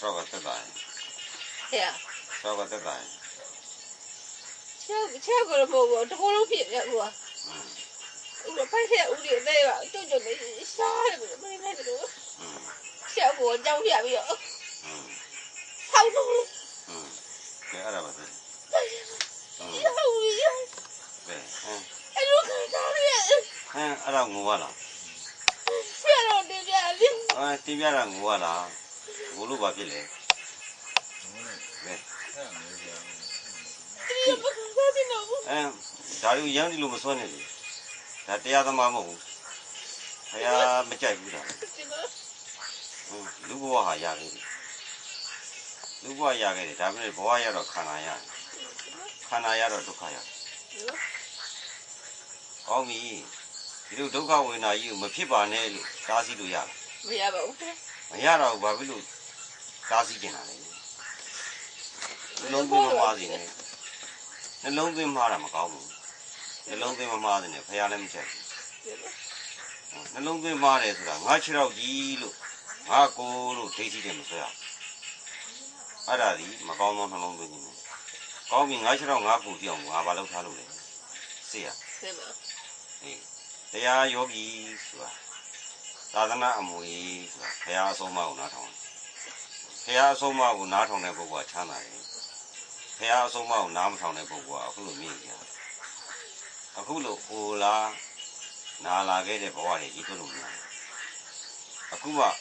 Sao cái tài? Yeah. Sao cái tài? Theo cái bộ nó có lúc hiện ra rồi. Nó phát hiện ưu điểm đây mà tôi chuẩn bị sai rồi mới này được. Theo bộ trong hiện bây giờ. Sao luôn? Cái ở đâu vậy? Sao vậy? Về. Anh lúc này sao vậy? Ở đâu ngủ à? Theo rồi đi ra đi. TV là ngủ à? Ngủ lúc bao nhiêu lệ? Về. Đi mà không có gì đâu. Đã đi giang đi lúc mà xuân này. Đã tiệt ra mà ngủ. Hay à mấy trái bưởi. Lúc qua hà ya cái. Lúc qua ya cái, đã bên bỏ ya rồi khana ya rồi đục ya. Ông mi, lúc đục cái người nào yêu mà phía bên này đa sĩ đồ ya. Bây giờ bảo. Bây giờ đâu bảo lúc đa sĩ cái nào này. Lông tim mà gì này. Nó lông tim mà làm cao mu. Nó lông tim mà gì này, phải làm gì? Nó lông tim mà này thôi, ngã chịu đâu gì luôn, ngã cố luôn, thấy gì điểm sao? Ở đây mà cao nó lông tim gì này, cao mình ngã chịu đâu ngã cố thì ông ngã vào lâu thà luôn đấy, xia. Thế à, yogi sao? Ta đang làm mồi, thế à, số mà uốn thòng. Thế à, số mà uốn thòng này bao quát chán này. Thế à, số mà uốn thòng này bao quát, aku luôn miếng. Aku luôn ola. Nà là cái này bỏ đi chỉ có luôn này. Aku mà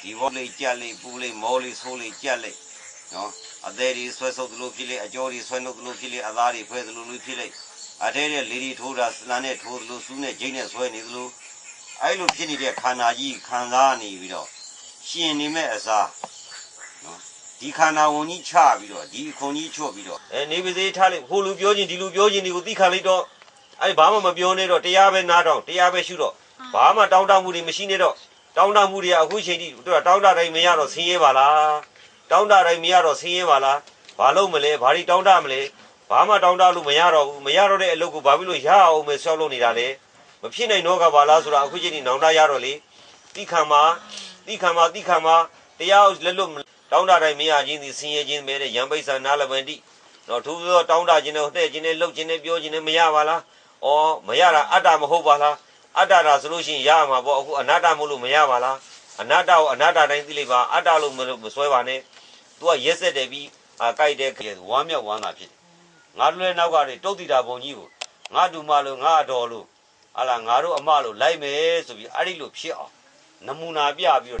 đi vào lấy chả lấy, bu lấy, máu lấy, số lấy, chả lấy, nó, ở đây đi xoay sâu từ phi lấy, ở chỗ đi xoay nốt từ phi lấy, ở đây đi xoay từ phi lấy, ở đây đi lấy thô ra, này thô từ xuống này, trên này xoay này từ, ai lúc trên này khana gì, khana này bây giờ, xin ni mẹ sao, nó, đi khana ông ni cha bây giờ, đi con ni chua bây giờ, này bây giờ thà lấy, hồ lô biểu diễn đi có tí khá lấy đó. Ai bảo mà biểu này đó, tiệt về nát đó, tiệt về sưu đó, bảo mà đào đào mũi machine đó, đào đào mũi à, cuối cùng thì đào đào đây mấy đó xin vào là, đào đào đây mấy đó xin vào là, bảo lâu mà lấy, bảo đi đào đào mà lấy, bảo mà đào đào lúc mấy đó đấy lúc bảo bị lúc giá ông mới sao lúc này ra đấy, mà phía này nó cái bảo là số là cuối cùng thì đào đào rồi lấy, đi khám mà, tiệt lên lúc đào đào đây mấy thì xin mấy đấy, 2 पैसा nào là vấn đề, nó thu rồi đào đào chỉ này lúc chỉ này biểu chỉ này mấy vào là. Mà ya là ăn đam hộp vào là ăn đam là solution ya mà bỏ ăn đam mua luôn mà ya vào là ăn đam này thì là ăn đam luôn mà xoay vào này tôi yes để bị cái đấy cái hoàn mỹ hoàn làဖြစ်ngã luôn nào cái đâu thì đã bao nhiêu ngã đủ mà luôn ngã đồ luôn là ngã rồi mà luôn lại mấy số bị ăn đi luônဖြစ်à nằm muốn nào bị rồi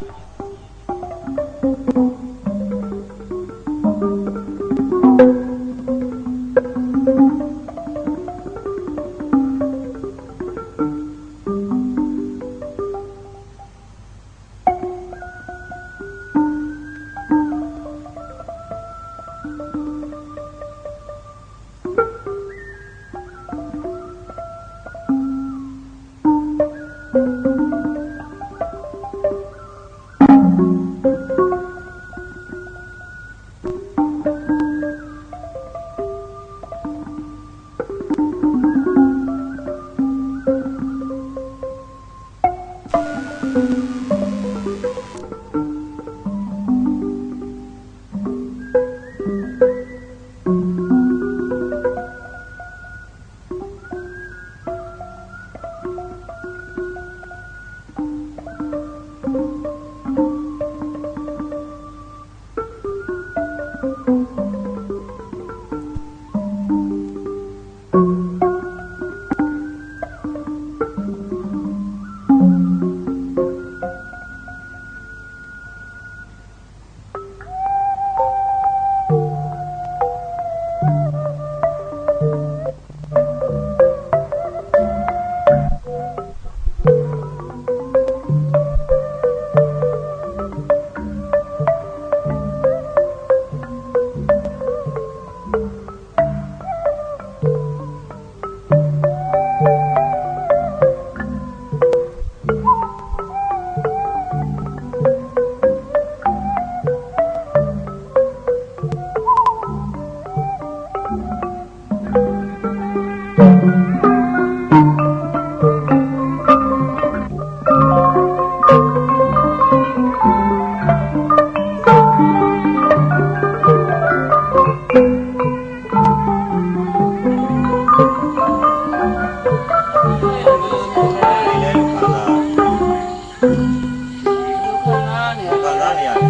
ခံစားနေရတယ်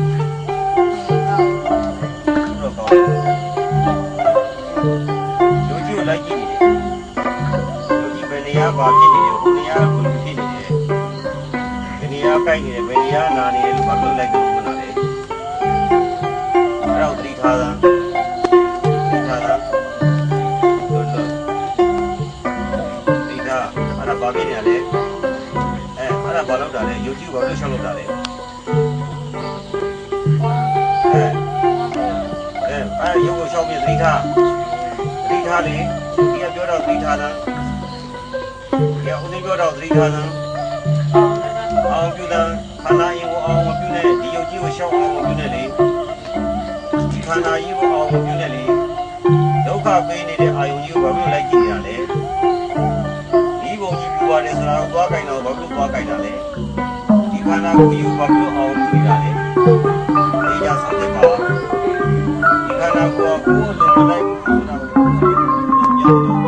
တော့ကောင်းလူကြီးကိုလိုက်ကြည့်နေတယ်လူကြီးဘယ်နေရာပါဖြစ်နေတယ်ဟိုနေရာကိုဖြစ်နေတယ်ဘယ်နေရာကိုက်နေတယ်ဘယ်နေရာနာနေတယ်လို့ဘာလို့လိုက်ကြည့်နေတာလဲအဲ့တော့သတိထားတာဘာဖြစ်နေလဲအဲ့ဒါဘာလုပ်တာလဲ YouTube ဘာလို့ရှောက်လုပ်တာလဲအဲ့ရုပ်ကိုရှောက်ပြီးသတိထားလေဒီကပြောတော့သတိထားတာဒီကဦးသိပြောတော့သတိထားတာအောင်ပြုတာခန္ဓာရင်ကိုအောင်မပြုနဲ့ဒီရုပ်ကြီးကိုရှောက်အောင်မပြုနဲ့လေဒီခန္ဓာကြီးကိုအောင်မပြုနဲ့လေဒုက္ခပေးနေတဲ့အာယုံကြီးကိုဘာလို့လိုက်ကြည့်နေတာလဲပါတယ်ဆိုတာကိုသွားကြိုင်တော့ဘာလို့သွားကြိုင်တာလဲဒီခန္ဓာကိုယ်ယူဘာလို့အောင်ကြည့်တာလဲဒီကြဆောင်တဲ့ပါဒီခန္ဓာကိုယ်ကိုယ်လိုမလိုက်ဘူးဆိုတာကိုပြောလို့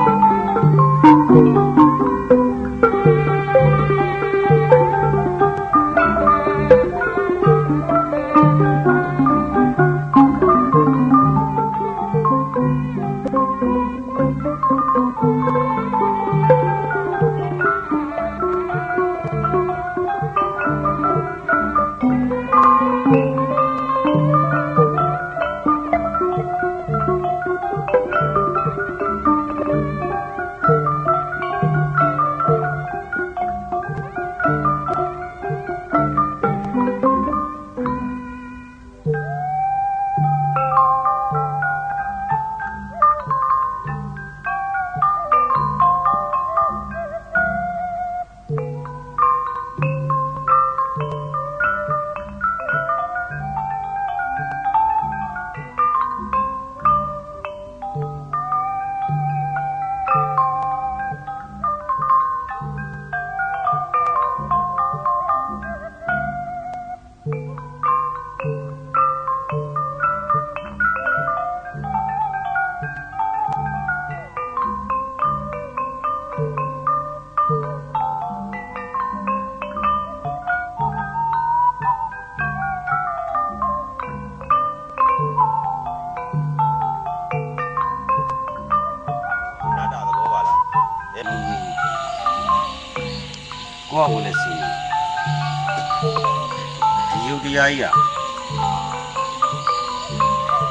ကိုယ့်အဝင်နဲ့စီဒီယုတ်တရားကြီး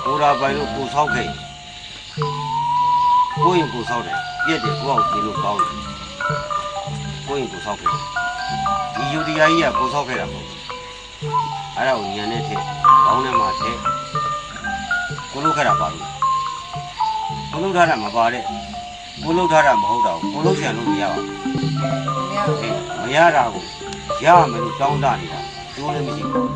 ကိုရာပိုင်လို့ကိုဆောက်ခဲ့ကိုရင်ကိုဆောက်တယ်ပြက်တယ်ကိုအောင်ကြည့်လို့ကောင်းတယ်ကိုရင်ကိုဆောက်ခဲ့ဒီယုတ်တရားကြီးကိုဆောက်ခဲ့တာမဟုတ်အဲ့ဒါကိုညံနဲ့ထည့်ခေါင်းထဲမှာထည့်ကိုလုပ်ခဲ့တာပါလို့ကိုလုပ်ထားတာမပါတဲ့ကိုလုပ်ထားတာမဟုတ်တော့ကိုလုပ်ချင်လို့မရပါဘူးမရတာကိုရမယ်လို့တောင်းတနေတာကျိုးလည်းမရှိဘူး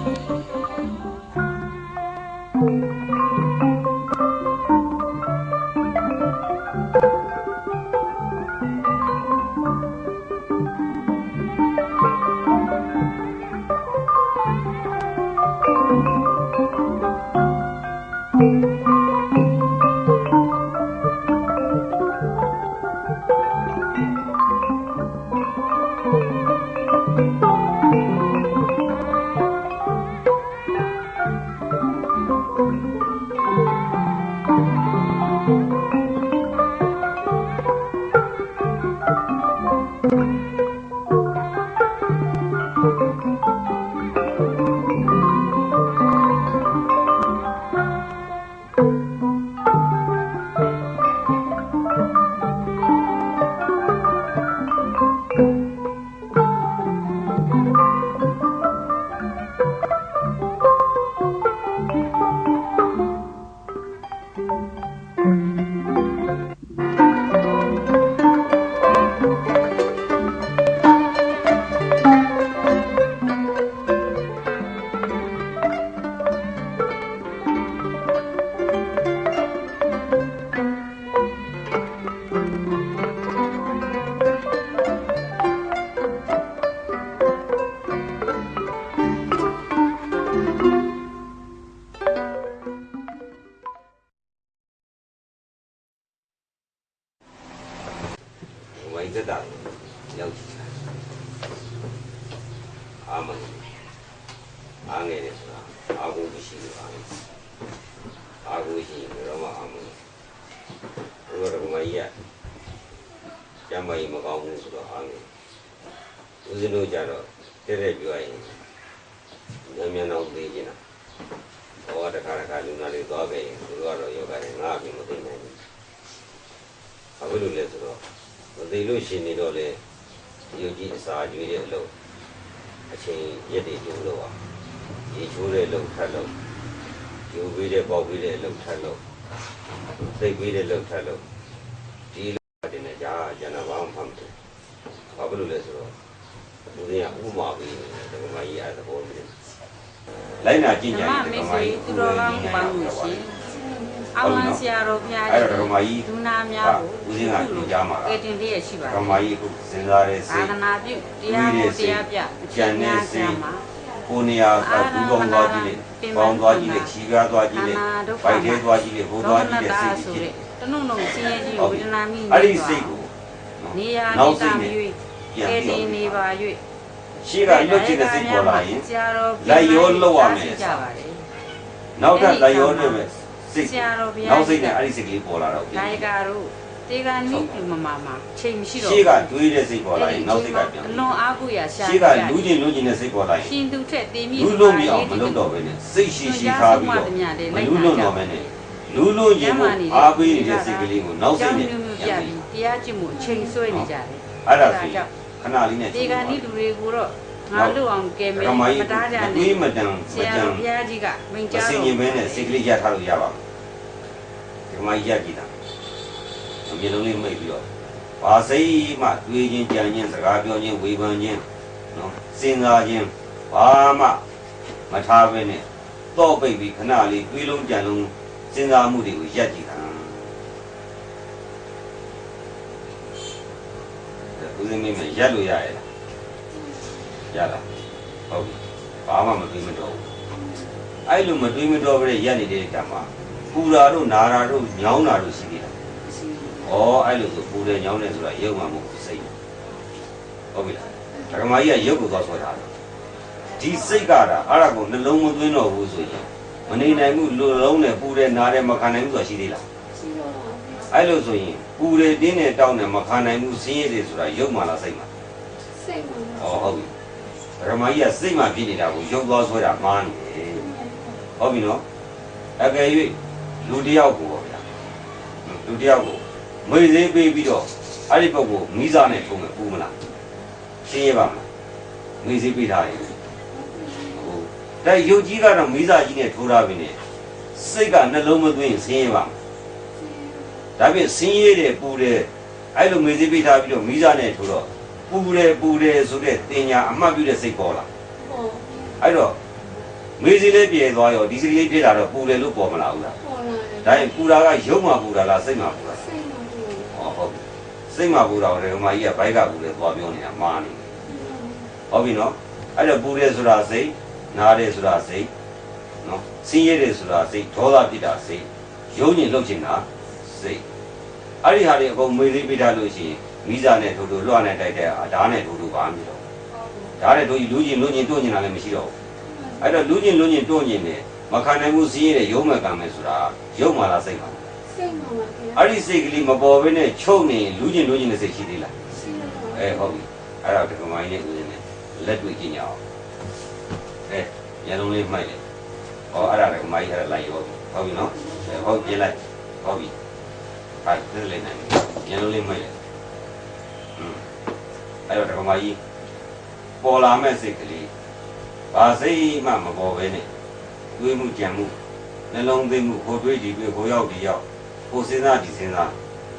သက်တာရောက်ချင်တာအာမန်အားငယ်တယ် အာဟုမရှိဘူးအာဟုရှိရင်တော့မအောင်ဘူးဘုရားကမကြီးကကျမ်းမာရေးမကောင်းဘူးဆိုတော့အားနေဦးဇင်းတို့ကြတော့တဲ့ပြောရင်ညံ့အောင်သေးနေတာဘောတခါလူနာတွေသွားခဲ့ရင်သူတို့ကတော့ယောဂနဲ့ငါအပြင်မသိနိုင်ဘူးအခုလိုလဲဆိုတော့မသိလို့ရှင်နေတော့လေယုတ်ကြီးအစာကျွေးတဲ့အလုပ်အချိန်ရက်တွေကျိုးလို့ပါရေချိုးတဲ့အလုပ်ထပ်လို့ယူပေးတဲ့ပေါက်ပေးတဲ့အလုပ်ထပ်လို့သိပေးတဲ့လုပ်ထပ်လို့ဒီလိုတင်နေကြကျန်တာဘာမှမဟုတ်ဘူးဘာဖြစ်လို့လဲဆိုတော့လူတွေကဥပမာပြီးဒီကမကြီးအဲ့ဒါဘောနေလိုက်နာကြည့်ကြတယ်ဒီကမကြီးသူတော်ကောင်းပန်းလို့ရှိအောင်လန်းဆရာတော်ဘုရားအဲ့တော့ဒီကမကြီးဒုနာများကိုဦးဇင်းကကြည့်ကြမှာကဲတင်လေးရရှိပါတယ်ဒီကမကြီးအခုစဉ်းစားတဲ့စိတ်သာသနာပြုတရားဟောတရားပြကျန်တဲ့စိတ်ကိုနေရာဘူးကောင်းသွားကြည့်လေပေါင်းသွားကြည့်လေခြေပြားသွားကြည့်လေဗိုက်ထဲသွားကြည့်လေဟိုသွားကြည့်လေစိတ်ကြည့်လေတနုံနုံဆင်းရဲကြီးဝေဒနာမိအဲ့ဒီစိတ်ကိုနေရာနေတာမျိုးကဲတင်နေပါ၍ရှေ့ကရွတ်ကြည့်တဲ့စိတ်ပေါ်လာရင်လက်ရောလောက်ရမယ်နောက်ထပ်လက်ရောနဲ့ပဲစိတ်နောက်စိတ်နဲ့အဲ့ဒီစိတ်ကလေးပေါ်လာတော့ဒါရကတို့တေဂာနီမမချိန်မရှိတော့ရှေ့ကတွေးတဲ့စိတ်ပေါ်လာရင်နောက်စိတ်ကပြန်အလွန်အားကိုရရှာရှေ့ကလူကျင်တဲ့စိတ်ပေါ်လာရင်ရှင်သူထက်တေးမိလူလို့မရအောင်မလုပ်တော့ပဲနဲ့စိတ်ရှိထားပြီးတော့လူလို့တော့မယ်နဲ့လူလို့ကျင်မှုအားပေးနေတဲ့စိတ်ကလေးကိုနောက်စိတ်နဲ့ပြန်ပြီးတရားကျင့်မှုချိန်ဆွဲနေကြတယ်အဲ့ဒါဆိုခဏလေးနဲ့တေဂာနီလူတွေကိုတော့ငါလူအောင်ကဲမယ်မတားကြနဲ့ဒီမတန်ဆရာဘုရားကြီးကမိန့်ကြားတော်မူတယ်စိတ်ငြိမ်ပဲနဲ့စိတ်ကလေးရထားလို့ရပါမယ်ဒီမှာရကြည့်တာမြေလုံးလေးမိတ်ပြီးတော့ဘာစိတ်မှတွေးခြင်းကြံခြင်းစကားပြောခြင်းဝေဖန်ခြင်းနော်စဉ်းစားခြင်းဘာမှမထားဘဲနဲ့တော့ပိတ်ပြီးခဏလေးတွေးလုံးကြံလုံးစဉ်းစားမှုတွေကိုရပ်ကြည့်တာဦးဇင်းမင်းမရပ်လို့ရရဲ့လားရလားဟုတ်ပြီဘာမှမတွေးမတော့ဘူးအဲ့လိုမတွေးမတော့ဘဲရပ်နေတဲ့အခါမှာပူတာတို့နာတာတို့ညောင်းတာတို့ရှိသေးတယ်ဩအဲ့လိုဆိုပူတယ်ညောင်းတယ်ဆိုတာရုပ်မှမဟုတ်စိတ်ဟုတ်ပြီလားဓမ္မကြီးကရုပ်ကိုသွားဆွဲထားတယ်ဒီစိတ်ကတာအဲ့ဒါကိုနှလုံးမသွင်းတော့ဘူးဆိုရင်မနေနိုင်ဘူးလူလုံးနဲ့ပူတယ်နားတယ်မခံနိုင်ဘူးဆိုတာရှိသေးလားရှိတော့အဲ့လိုဆိုရင်ပူတယ်တင်းတယ်တောင်းတယ်မခံနိုင်ဘူးဆင်းရဲတယ်ဆိုတာရုပ်မှလားစိတ်မှစိတ်မှဟုတ်ပြီဓမ္မကြီးကစိတ်မှဖြစ်နေတာကိုရုပ်သွားဆွဲတာမှားနေတယ်ဟုတ်ပြီနော်အကယ်၍လူတယောက်ကိုဗျာလူတယောက်ကိုငွေသေးပေးပြီးတော့အဲ့ဒီပုဂ္ဂိုလ်မိစားနဲ့ထုံးမယ်ပူမလားရှင်းရပါမလားငွေသေးပေးထားရင်ဟုတ်ဒါရုပ်ကြီးကတော့မိစားကြီးနဲ့ထိုးထားပြီနဲ့စိတ်ကနှလုံးမသွင်းဆင်းရပါမလားဒါဖြင့်ဆင်းရဲတယ်ပူတယ်အဲ့လိုငွေသေးပေးထားပြီးတော့မိစားနဲ့ထိုးတော့ပူတယ်ဆိုတဲ့တင်ညာအမှတ်ပြုတဲ့စိတ်ပေါ်လာဟုတ်အဲ့တော့ငွေသေးလေးပြေသွားရောဒီစိတ်လေးပြေလာတော့ပူတယ်လို့ပေါ်မလာဘူးလားပေါ်လာတယ်ဒါရင်ပူတာကရုပ်မှပူတာလားစိတ်မှပူတာစိတ်မှပူတာဟုတ်စိတ်မှပူတာကိုဓမ္မကြီးကဘိုက်ကပူတယ်သွားပြောနေတာမှားနေဟုတ်ပြီနော်အဲ့တော့ပူတယ်ဆိုတာစိတ်နားတယ်ဆိုတာစိတ်နော်ဆင်းရဲတယ်ဆိုတာစိတ်ဒေါသဖြစ်တာစိတ်ရုံညင်လှုပ်ချင်တာစိတ်အဲ့ဒီဟာတွေအကုန်မေးသေးပေးထားလို့ရှိရင်မိစားနဲ့ထိုးလွှတ်နဲ့တိုက်တဲ့ဓာတ်နဲ့ထိုးပါမလို့ဓာတ်နဲ့ထိုးလူချင်းတွန့်ကျင်တာလည်းမရှိတော့ဘူးအဲ့တော့လူချင်းတွန့်ကျင်တယ်မခံနိုင်မှုစီးရတဲ့ရုံးမဲ့ကံမဲ့ဆိုတာရုပ်မှလားစိတ်မှလားစိတ်မှပါဗျာအဲ့ဒီစိတ်ကလေးမပေါ်ဘဲနဲ့ချုပ်နေလူချင်းတဲ့စိတ်ရှိသေးလားရှိတယ်ဟုတ်ပြီအဲ့တော့ဒီကမိုင်းနဲ့ဦးဇင်းနဲ့လက်တွေ့ကြည့်ကြအောင်ညလုံးလေးမှိုက်လေဟောအဲ့ဒါကမိုင်းအဲ့ဒါလိုက်ရောဟုတ်ပြီနော်ဟုတ်ပြလိုက်ဟုတ်ပြီဖိုက်သိလိုက်နိုင်ညလုံးလေးမှိုက်လေအဲ့တော့ဒီကမိုင်းပေါ်လာမဲ့စိတ်ကလေးဘာစိတ်မှမပေါ်ဘဲနဲ့တွေးမှုကြံမှုနှလုံးသွင်းမှုဟိုတွေးဒီတွေးဟိုရောက်ဒီရောက်ဟိုစဉ်းစားဒီစဉ်းစား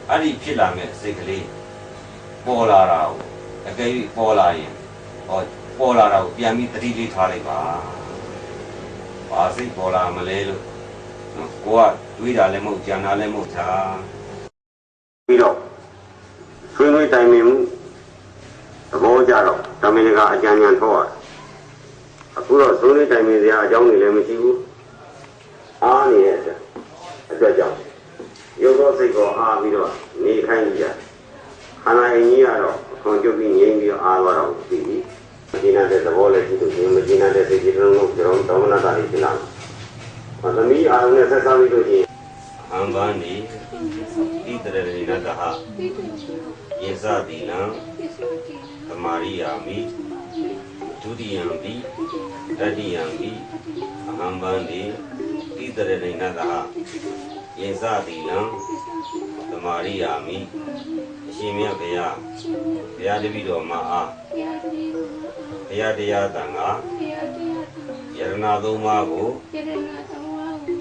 အဲ့ဒီဖြစ်လာမဲ့စိတ်ကလေးပေါ်လာတာကိုအကယ်၍ပေါ်လာရင်ပေါ်လာတာကိုပြန်ပြီးတတိလေးထားလိုက်ပါဘာစိတ်ပေါ်လာမလဲလို့ကိုကတွေးတာလည်းမဟုတ်ကြံတာလည်းမဟုတ်ချာပြီးတော့ဆွေးနွေးတိုင်ပင်မှုသဘောကြတော့တမင်ကအကြံဉာဏ်ထောက်ရအခုတော့ဆွေးနွေးတိုင်ပင်စရာအကြောင်းတွေလည်းမရှိဘူးအားနေတဲ့အတွက်ကြောင့်ရုပ်သောစိတ်ကိုအားပြီးတော့နေခိုင်းကြခန္ဓာအင်းကြီးကတော့အခွန်ကျုပ်ပြီးငြိမ်းပြီးတော့အားသွားတော့ပြီးပြီ နတဲ့သဘောလည်းရှိလို့မကျင်းတဲ့စိတ်ကြီးလုံးလုံးကျွန်တော်ဒေါမနတာလေးဖြစ်လာတယ်သမီးအာရုံနဲ့ဆက်စားပြီးလို့ရှိရင်အံဘာနီဣတရရေနတဟယေဇတိနံသမာရိယာမိဒုတိယံပိတတိယံပိအဟံဘာနီဣတရရေနတဟယေဇတိနံသမာရိယာမိအရှင်မြတ်ဘုရားတပည့်တော်မှာအားဘုရားတရားတန်ခါယရဏသုံးပါးကို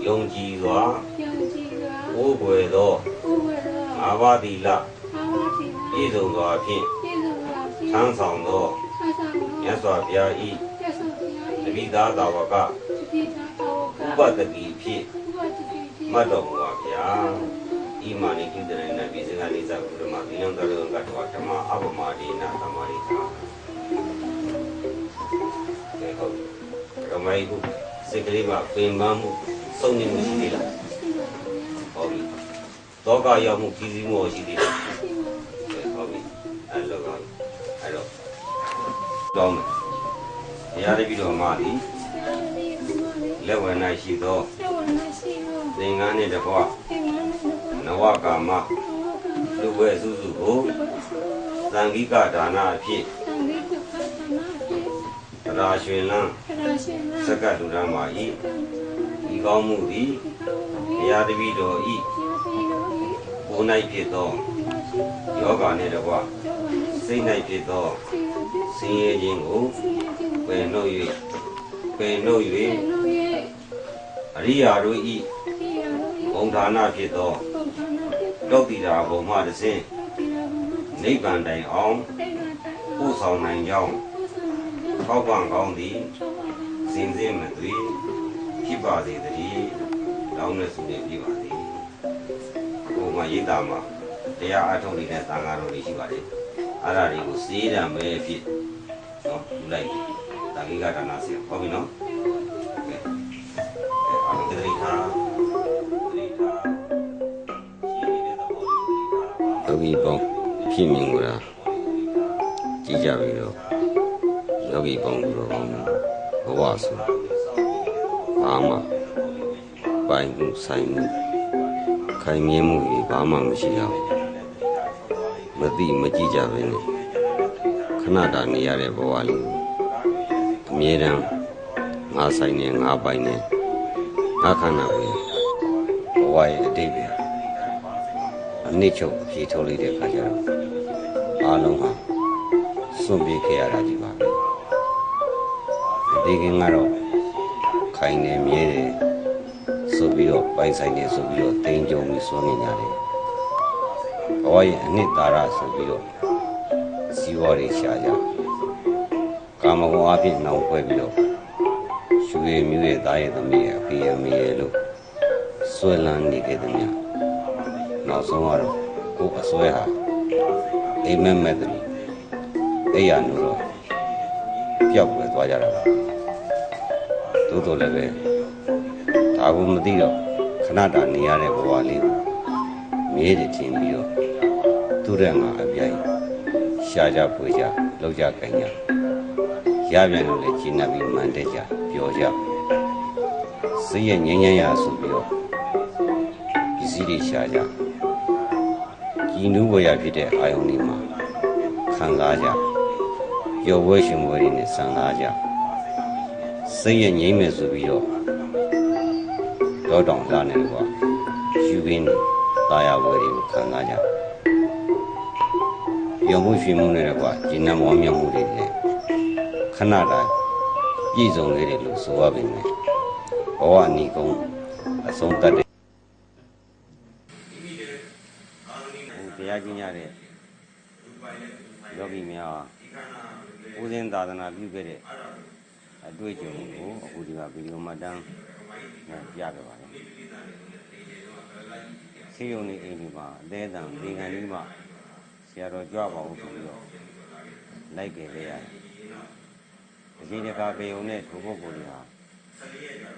ယုံကြည်စွာဘိုးကွယ်သောငါးပါးသီလပြည့်စုံစွာဖြင့်ဆန်းဆောင်သောမြတ်စွာဘုရား၏တပိသားသာဝကဥပတတိဖြင့်မှတ်တော်မူပါဗျာဣမာနိကိတရဏပိစကနိသကုဓမ္မသီလံတရောကတ္တဝဓမ္မအပမဒိနာသမာရိသာဟုတ်ဓမ္မယုစိတ်ကလေးမှာပင်ပန်းမှုစုံနေမှုရှိသေးလားဟုတ်ပြီတောကရောက်မှုကြီးစီးမှုရှိသေးလားဟုတ်ပြီအဲ့လိုကောအဲ့တော့တောင်းမယ်တရားတပည့်တော်မှာဒီလက်ဝဲ၌ရှိသောသင်္ကန်းနှင့်တကွနဝကာမလူဝဲစုစုကိုသံဃိကဒါနအဖြစ်ရာရွှေလန်းစက္ကလူရမ်းပါ၏ဤကောင်းမှုသည်ဘုရားတပည့်တော်၏ကိုယ်၌ဖြစ်သောယောဂနှင့်တကွစိတ်၌ဖြစ်သောဆင်းရဲခြင်းကိုပယ်နှုတ်၍အရိယာတို့၏ဘုံဌာနဖြစ်သောတောတိတာဘုံမှတစ်ဆင့်နိဗ္ဗာန်တိုင်အောင်ပို့ဆောင်နိုင်ကြောင်းထောက်ပံ့ကောင်းသည်စင်စစ်မသွေဖြစ်ပါစေတည်းတောင်းနဲ့ဆုနေပြပါသည်ဘုံမှာရိတ်တာမှာတရားအထုတ်နေတဲ့သံဃာတော်တွေရှိပါတယ်အဲ့ဒါတွေကိုစေးတံပဲဖြစ်နော်ယူလိုက်တာဂိကဒါနဆရာဟုတ်ပြီနော်အာရုံတိထာယောဂီပေါင်းဖြစ်မြင်ကြတာကြည်ကြပြီတော့ယောဂီပေါင်းသူတော်ကောင်းဘဝဆိုဘာမှပိုင်မှုဆိုင်မှုခိုင်မြဲမှုကြီးဘာမှမရှိကြဘူးမသိမကြည့်ကြပဲနဲ့ခဏတာနေရတဲ့ဘဝလေးအမြဲတမ်းငါဆိုင်နေငါပိုင်နေငါခန္ဓာပဲဘဝရဲ့အတိတ်ပဲအနစ်ချုပ်ဖြေထုတ်လိုက်တဲ့အခါကျတော့အားလုံးဟာစွန့်ပြေးခဲ့ရတာကြီးပါပဲဒီကင်းကတော့ခိုင်နေမြဲတယ်ဆိုပြီးတော့ပိုင်ဆိုင်နေဆိုပြီးတော့တိမ်ကြုံပြီးစွန့်နေကြတယ်ဘဝရဲ့အနှစ်သာရဆိုပြီးတော့စီဝါတွေရှာကြကာမဂုဏ်အဖြစ်နှောင်ဖွဲ့ပြီးတော့ရွှေမြူရဲ့သားရဲ့သမီးရဲ့အဖေအမေရဲ့လို့ဆွဲလန်းနေခဲ့တဲ့မြတ်နောက်ဆုံးကတော့ကိုယ်အစွဲဟာအိမ်မက်မဲ့တယ်အဲ့ရလို့တော့ပျောက်ွယ်သွားကြတာပါသို့တော်လည်းပဲဒါကိုမသိတော့ခဏတာနေရတဲ့ဘဝလေးကိုမြဲတယ်ထင်ပြီးတော့သူတဲ့ငါအပြိုင်ရှားကြဖွေကြလောက်ကြကြင်ကြရပြန်လို့လေရှင်းနေပြီးမှန်တဲ့ကြပြောကြစိတ်ရဲ့ငြိမ်းချမ်းရာဆိုပြီးတော့ပစ္စည်းတွေရှားကြကြည်နူးဝရဖြစ်တဲ့အာယုန်ဒီမှာခံစားကြပျော်ပွဲရှင်ပွဲတွေနဲ့ဆံစားကြစိတ်ရဲ့ငြိမ်းမယ်ဆိုပြီးတော့တောင်းလာနေကွာယူရင်းတာယာပွဲတွေကိုခံစားကြပျော်မှုရှင်မှုနဲ့ကွာကျဉ်းနှံမောမြောက်မှုတွေနဲ့ခဏတာပြည့်စုံလေးတွေလို့ဆိုရပါမယ်ဘဝအနီးကုန်အဆုံးသတ်တဲ့တရားကျင့်ရတဲ့ယောဂီများဦးဇင်းသာသနာပြုခဲ့တဲ့အတွေ့အကြုံကိုအခုဒီမှာဗီဒီယိုမှတ်တမ်းပြခဲ့ပါတယ်ဆေးရုံနေအိမ်ဒီမှာအသေးအံဒီကံဒီမှာဆရာတော်ကြွပါဦးဆိုပြီးတော့လိုက်ကြခဲ့ရတယ်အချိန်တခါပေုံနဲ့ထိုပုဂ္ဂိုလ်တွေဟာ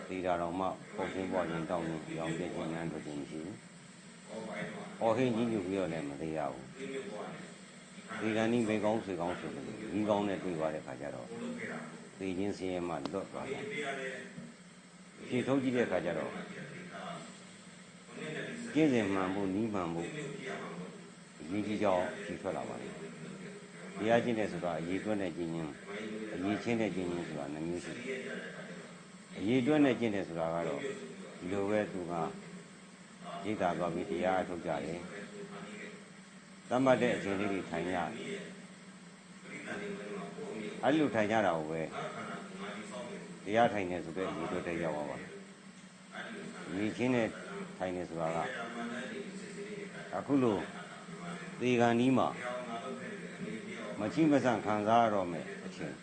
သီတာတော်မှပုံစံပေါ်ရင်တောင်းနေပြောင်းပြည့်ခြင်းနဲ့တွေ့ခြင်းမရှိဘူး။အော်ဟင်းကြီးညူပြီးတော့လည်းမသေးရဘူး။ ဒီကနေ့မိကောင်းဆွေကောင်းဆိုလို့ဒီကောင်းနဲ့တွေ့သွားတဲ့ခါကျတော့သိချင်းစင်းရဲမှလွတ်သွားတယ်ဖြေထုတ်ကြည့်တဲ့ခါကျတော့ကျင့်စဉ်မှန်ဖို့နီးမှန်ဖို့အရေးကြီးကြောင်းဖြေထွက်လာပါတယ်တရားကျင့်တဲ့ဆိုတာအရေးတွက်တဲ့ကျင့်ချင်းအရေးချင်းတဲ့ကျင့်ချင်းဆိုတာနှမျိုးရှိတယ်အရေးတွက်တဲ့ကျင့်တဲ့ဆိုတာကတော့ဒီလိုပဲသူကရိတ်တာသွားပြီးတရားအထုတ်ကြတယ်သတ်မှတ်တဲ့အချိန်လေးတွေထိုင်ရတယ်အဲ့လိုထိုင်ကြတာကိုပဲတရားထိုင်နေဆိုတဲ့အရေးတွက်တဲ့ရောက်ပါပါတယ်အရေးချင်းတဲ့ထိုင်နေဆိုတာကအခုလိုသေကံဒီမှာမချိမဆန့်ခံစားရတော့မယ်အချိန်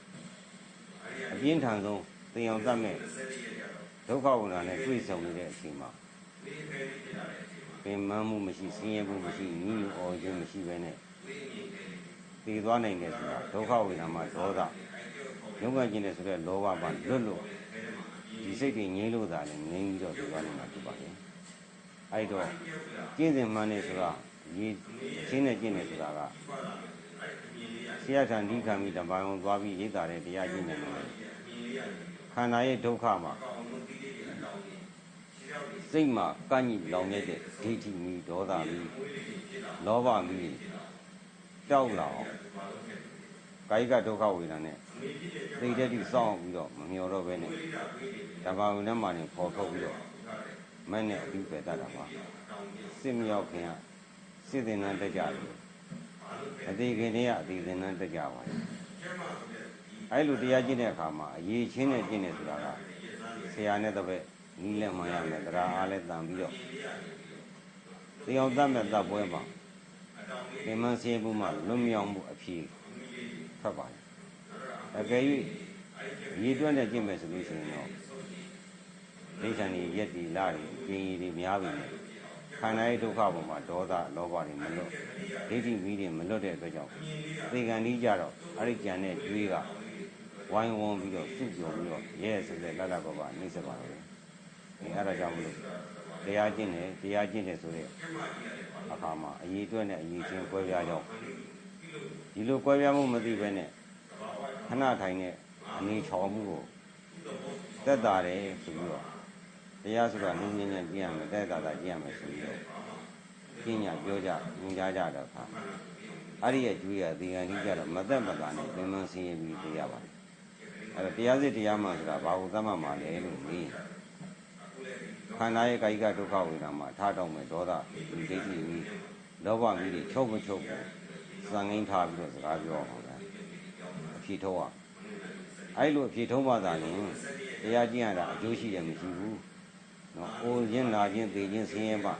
အပြင်းထန်ဆုံးသေအောင်တတ်မဲ့ဒုက္ခဝိနာနဲ့တွေ့ဆုံနေတဲ့အချိန်မှာပင်မမှုမရှိဆင်းရဲမှုမရှိညီညွတ်အောင်ခြင်းမရှိဘဲနဲ့သေသွားနိုင်တယ်ဆိုတာဒုက္ခဝိနာမှာဒေါသရုံးကန်ခြင်းနဲ့ဆိုတဲ့လောဘမှာလွတ်လို့ဒီစိတ်တွေငြိမ်းလို့သာလည်းငြိမ်းပြီးတော့သေသွားနိုင်မှာဖြစ်ပါလေအဲ့တော့ကျင့်စဉ်မှန်နေဆိုတာဒီချင်းနဲ့ကျင့်နေဆိုတာကဆရာထံဒီခံပြီးတပိုင်းအောင်သွားပြီးရိတ်တာတဲ့တရားကျင့်နေတယ်ခန္ဓာရဲ့ဒုက္ခမှာစိတ်မှာကန့်ညိလောင်နေတဲ့ဒိဋ္ဌိမီဒေါသမီလောဘမီတောက်လာအောင်ကာယကဒုက္ခဝေဒနာနဲ့သိတဲ့တိစောင့်ပြီးတော့မမျောတော့ဘဲနဲ့တဘာဝင်ထဲမှာနေပေါ်ထုတ်ပြီးတော့မနဲ့အပြီးပဲတတ်တာပါစစ်မြောက်ခင်ကစစ်သင်္นานတက်ကြတယ်အသေးခင်တည်းကအသေးသင်္นานတက်ကြပါလေအဲ့လိုတရားကျင့်တဲ့အခါမှာအရေးချင်းနဲ့ကျင့်နေဆိုတာကဆရာနဲ့တပည့်နီးလက်မှန်ရမယ်တရားအားလည်းတန်ပြီးတော့တရားတတ်မဲ့တပ်ပွဲမှာပင်မဆင်းမှုမှလွတ်မြောက်မှုအဖြစ်ဖတ်ပါလေအကယ်၍ရည်တွက်နဲ့ကျင့်မယ်ဆိုလို့ရှိရင်တော့ဒိဋ္ဌာန်ကြီးရက်တီလာတွေကျင်ကြီးတွေများပြီနဲ့ခန္ဓာရဲ့ဒုက္ခပေါ်မှာဒေါသလောဘတွေမလွတ်ဒိဋ္ဌိမီးတွေမလွတ်တဲ့အတွက်ကြောင့်သေကံကြီးကြတော့အဲ့ဒီကြံတဲ့ကျွေးကဝိုင်းဝန်းပြီးတော့စုပြုံပြီးတော့ရဲဆိုတဲ့လတ်လတ်ပပနှိမ့်ဆက်ပါလေအဲ့ဒါကြောင့်မလို့တရားကျင့်တယ်ဆိုတဲ့အခါမှာအရေးတွက်နဲ့အရေးချင်းကွဲပြားကြောင်းဒီလိုကွဲပြားမှုမသိဘဲနဲ့ခဏထိုင်တဲ့အနေချော်မှုကိုသက်သာတယ်ဆိုပြီးတော့တရားဆိုတာနည်းနည်းချင်းကျင့်ရမယ်တဲ့သာကျင့်ရမယ်ဆိုပြီးတော့ကျင့်ညာပြောကြညွှန်ကြားကြတော့ခါအဲ့ဒီရဲ့ကျွေးရဒီကံကြီးကြတော့မသက်မသာနဲ့ပင်မဆင်းရဲပြီးသိရပါတယ်အဲ့တော့တရားစစ်တရားမှဆိုတာဘာကိုသတ်မှတ်မှလဲလို့မေးခန္ဓာရဲ့ကာယကဒုက္ခဝေဒနာမှာထားတော့မယ်ဒေါသဒီဒိဋ္ဌိကြီးလောဘကြီးတွေချုပ်မချုပ်ကိုစံငိမ့်ထားပြီးတော့စကားပြောအောင်ဗျာအဖြေထုတ်အောင်အဲ့လိုအဖြေထုတ်မှသာလျှင်တရားကျင့်ရတာအကျိုးရှိတယ်မရှိဘူးနော်အိုခြင်းနာခြင်းသိခြင်းဆင်းရဲမှ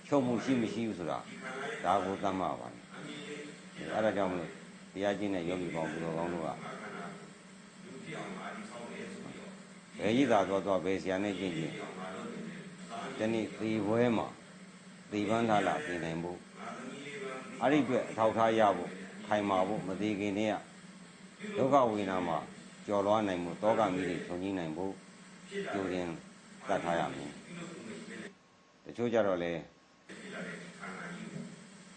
ချုပ်မှုရှိမရှိဘူးဆိုတာဒါကိုသတ်မှတ်ပါအဲ့ဒါကြောင့်မလို့တရားကျင့်တဲ့ယောဂီပေါင်းဘုရားကောင်းတို့ကဘယ်ရည်သာသွားဘယ်ဆရာနဲ့ကျင့်ခြင်းဒီနေ့သေပွဲမှာသေပန်းလာလာပြင်နိုင်ဖို့အဲ့ဒီအတွက်အထောက်ထားရဖို့ခိုင်မာဖို့မသေးခင်တည်းကဒုက္ခဝေဒနာမှာကြော်လွှားနိုင်မှုတောကမိတွေခြုံငိမ့်နိုင်ဖို့ကြိုးရင်တတ်ထားရမယ်တချို့ကြတော့လေ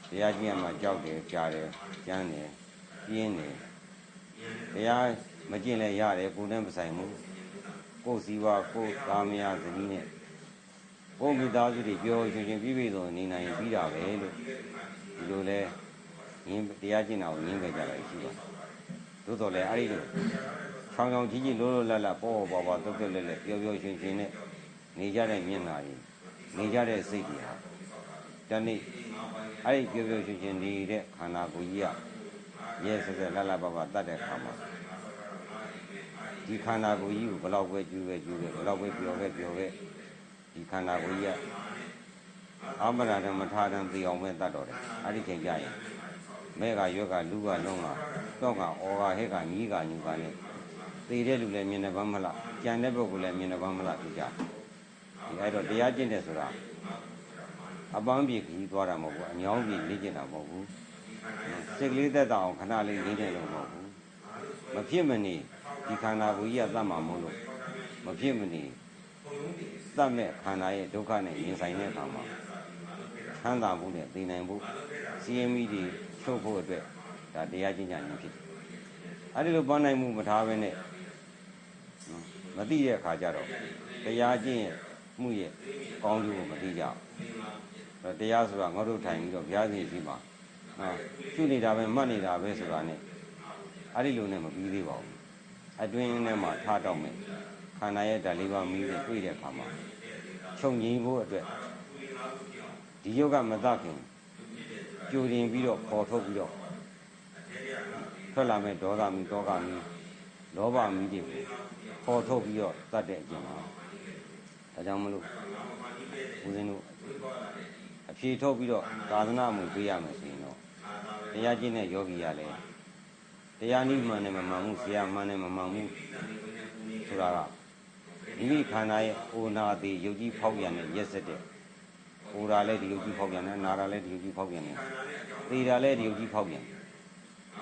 တရားကျင့်ရမှာကြောက်တယ်ကြားတယ်ကျမ်းတယ်ပြင်းတယ်တရားမကျင့်လဲရတယ်ကိုယ်နဲ့မဆိုင်ဘူးကိုယ်စီဝါကိုယ်သားမယားဇနီးနဲ့ကိုယ်မိသားစုတွေပြောရှင်ပြည့်စုံနေနိုင်ပြီးတာပဲလို့ဒီလိုလဲရင်းတရားကျင့်တာကိုရင်းခဲ့ကြတာရှိပါတယ်သို့တော်လည်းအဲ့ဒီလိုချောင်းချောင်းကြီးကြီးလိုလိုလတ်လတ်ပေါ်ပေါ်ပါတွတ်တွတ်လဲလဲပျော်ပျော်ရွှင်ရွှင်နဲ့နေကြတဲ့မျက်နှာကြီးနေကြတဲ့စိတ်ကြီးဟာတနေ့အဲ့ဒီပျော်ပျော်ရွှင်ရွှင်နေတဲ့ခန္ဓာကိုယ်ကြီးကရဲစက်စက်လတ်လတ်ပပတတ်တဲ့ခါမှာဒီခန္ဓာကိုယ်ကြီးကိုဘလောက်ပဲကျူးပဲဘလောက်ပဲပျော်ပဲဒီခန္ဓာကိုယ်ကြီးကအမရဏမထာတံသိအောင်ပဲတတ်တော်တယ်အဲ့ဒီချိန်ကြရင်မဲကရွက်ကလူကလုံးကတော့ကဩကဟဲ့ကညီးကညူကနဲ့သိတဲ့လူလည်းမြင်နေပါမလားကြံတဲ့ပုဂ္ဂိုလ်လည်းမြင်နေပါမလားဖြစ်ကြဒီအဲ့တော့တရားကျင့်တယ်ဆိုတာအပန်းပြေခီးသွားတာမဟုတ်ဘူးအညောင်းပြေလေ့ကျင့်တာမဟုတ်ဘူးစိတ်ကလေးသက်သာအောင်ခဏလေးလေ့ကျင့်လို့မဟုတ်ဘူးမဖြစ်မနေဒီခန္ဓာကိုယ်ကြီးကသတ်မှာမဟုတ်လို့မဖြစ်မနေသတ်မဲ့ခန္ဓာရဲ့ဒုက္ခနဲ့ရင်ဆိုင်တဲ့အခါမှာချမ်းသာမှုနဲ့သိနိုင်ဖို့စီရင်မိတွေချ ချုပ်ဖို့အတွက်ဒါတရားကျင့်ကြံခြင်းဖြစ်တယ်အဲ့ဒီလိုပန်းနိုင်မှုမထားဘဲနဲ့မသိတဲ့အခါကျတော့တရားကျင့်ရဲ့မှုရဲ့ကောင်းကျိုးကိုမသိကြဘူးတရားဆိုတာငါတို့ထိုင်ပြီးတော့ဘုရားရှင်ရှိမှာရှုနေတာပဲမှတ်နေတာပဲဆိုတာနဲ့အဲ့ဒီလိုနဲ့မပြီးသေးပါဘူးအတွင်းထဲမှာထားတော့မယ်ခန္ဓာရဲ့ဓာတ်လေးပါးမီးနဲ့တွေ့တဲ့အခါမှာချုပ်ငြိမ်းဖို့အတွက်ဒီယောဂမသခင်ကြိုတင်ပြီးတော့ပေါ်ထုတ်ပြီးတော့ထွက်လာမဲ့ဒေါသမီးတောကမီးလောဘမီးတွေကိုပေါ်ထုတ်ပြီးတော့တတ်တဲ့အကျင့်ပါဒါကြောင့်မလို့ဦးဇင်းတို့အဖြေထုတ်ပြီးတော့သာသနာ့မှုပေးရမယ်ဆိုရင်တော့တရားကျင့်တဲ့ယောဂီရလဲတရားနည်းမှန်နဲ့မမှန်ဘူးဆရာမှန်နဲ့မမှန်ဘူးဆိုတာကမိမိခန္ဓာရဲ့အိုနာသည်ယုတ်ကြီးဖောက်ပြန်တဲ့ရက်စက်တဲ့အိုတာလည်းဒီယုတ်ကြီးဖောက်ပြန်တယ်နာတာလည်းဒီယုတ်ကြီးဖောက်ပြန်တယ်သေတာလည်းဒီယုတ်ကြီးဖောက်ပြန်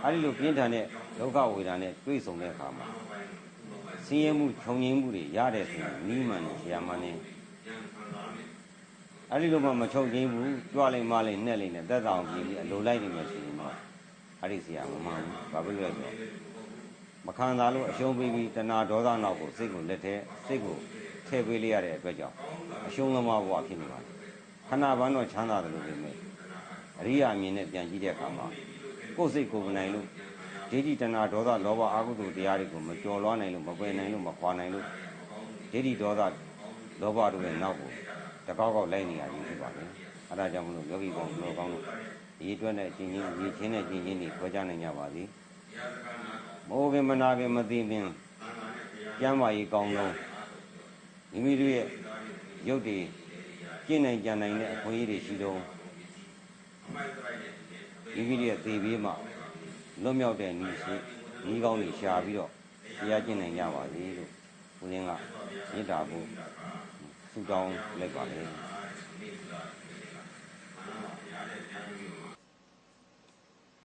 အဲဒီလိုပြင်းထန်တဲ့ဒုက္ခဝေဒနာနဲ့တွေ့ဆုံတဲ့အခါမှာဆင်းရဲမှုခြုံငင်းမှုတွေရတယ်ဆိုရင်နိမန်နဲ့ဆရာမနဲ့အဲဒီလိုမှမချုပ်ငင်းဘူးကြွလိုက်မလိုက်နှက်လိုက်နဲ့သက်သာအောင်ပြင်ပြီးအလိုလိုက်နေမှဆိုရင်တော့အဲ့ဒီဆရာမမှန်ဘူးဘာဖြစ်လို့လဲဆိုတော့မခံသာလို့အရှုံးပေးပြီးတဏှာဒေါသနောက်ကိုစိတ်ကိုလက်ထဲစိတ်ကိုထည့်ပေးလိုက်ရတဲ့အတွက်ကြောင့်အရှုံးသမားဘဝဖြစ်နေပါတယ်ခဏပန်းတော့ချမ်းသာတယ်လို့ပြောမယ်အရိယာအမြင်နဲ့ပြန်ကြည့်တဲ့အခါမှာကိုယ်စိတ်ကိုယ်မနိုင်လို့ဒိဋ္ဌိတဏှာဒေါသလောဘအာဟုတုတရားတွေကိုမကျော်လွှားနိုင်လို့မပယ်နိုင်လို့မခွာနိုင်လို့ဒိဋ္ဌိဒေါသလောဘတို့ရဲ့နောက်ကိုတကောက်ကောက်လိုက်နေရခြင်းဖြစ်ပါတယ်အဲဒါကြောင့်မလို့ယောဂီကောင်းတို့ကောင်းတို့ဒီအတွက်နဲ့ချင်းချင်းဒီချင်းနဲ့ချင်းချင်းတွေခွဲခြားနိုင်ကြပါသည်မိုးပင်မနာပင်မသိပင်ကျမ်းမာရေးကောင်းလုံးမိမိတို့ရဲ့ရုပ်တွေကျင့်နိုင်ကြံနိုင်တဲ့အခွင့်အရေးတွေရှိတော့မိမိတို့ရဲ့သေဘေးမှာလွတ်မြောက်တဲ့ဤရှိဤကောင်းတွေရှာပြီးတော့တရားကျင့်နိုင်ကြပါစေလို့ဦးရင်းကမေတ္တာဖို့ဆုတောင်းလိုက်ပါလေ